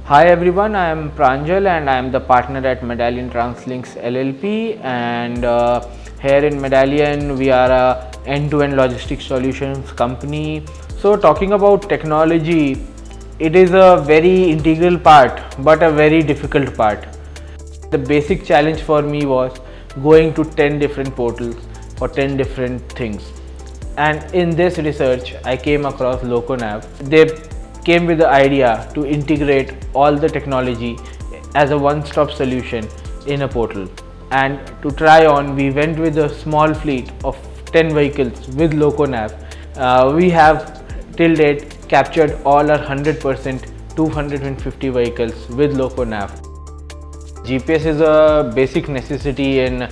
Hi everyone, I am Pranjal and I am the partner at Medallion Translinks LLP, and here in Medallion we are a end-to-end logistics solutions company. So talking about technology, it is a very integral part but a very difficult part. The basic challenge for me was going to 10 different portals for 10 different things. And in this research, I came across LocoNav. They came with the idea to integrate all the technology as a one-stop solution in a portal. And to try on, we went with a small fleet of 10 vehicles with LocoNav. We have till date captured all our 100% 250 vehicles with LocoNav. GPS is a basic necessity in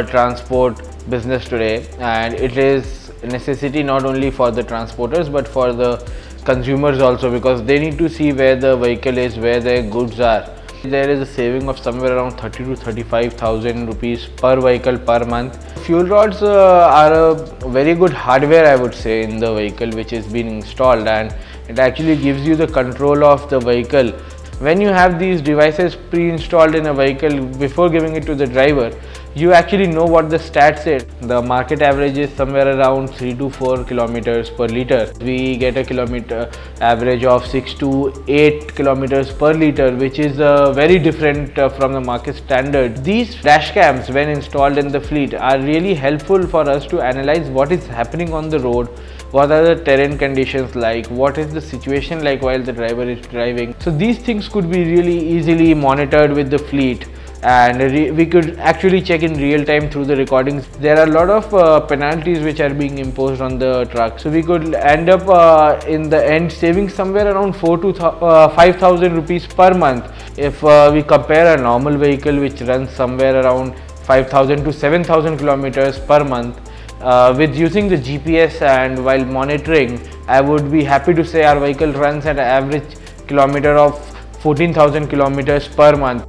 transport business today, and it is a necessity not only for the transporters but for the consumers also, because they need to see where the vehicle is, where their goods are. There is a saving of somewhere around 30 to 35,000 rupees per vehicle per month. Fuel rods are a very good hardware, I would say, in the vehicle which is being installed, and it actually gives you the control of the vehicle. When you have these devices pre-installed in a vehicle before giving it to the driver, you actually know what the stats is. The market average is somewhere around 3 to 4 kilometers per liter. We get a kilometer average of 6 to 8 kilometers per liter, which is very different from the market standard. These dash cams, when installed in the fleet, are really helpful for us to analyze what is happening on the road, what are the terrain conditions like, what is the situation like while the driver is driving. So these things could be really easily monitored with the fleet, and we could actually check in real time through the recordings. There are a lot of penalties which are being imposed on the truck, so we could end up in the end saving somewhere around 4 to 5,000 rupees per month if we compare a normal vehicle which runs somewhere around 5,000 to 7,000 kilometers per month. With using the GPS and while monitoring, I would be happy to say our vehicle runs at an average kilometer of 14,000 kilometers per month.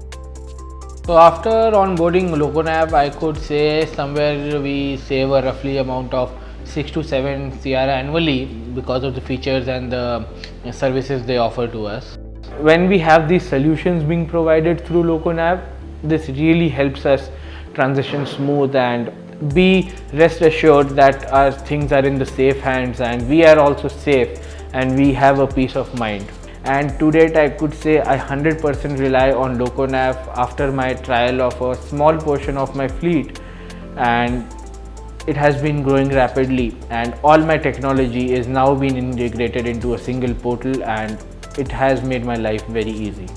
So after onboarding LocoNav, I could say somewhere we save a roughly amount of 6 to 7 CR annually because of the features and the services they offer to us. When we have these solutions being provided through LocoNav, this really helps us transition smooth and be rest assured that our things are in the safe hands and we are also safe and we have a peace of mind. And to date, I could say I 100% rely on LocoNav after my trial of a small portion of my fleet, and it has been growing rapidly, and all my technology is now being integrated into a single portal, and it has made my life very easy.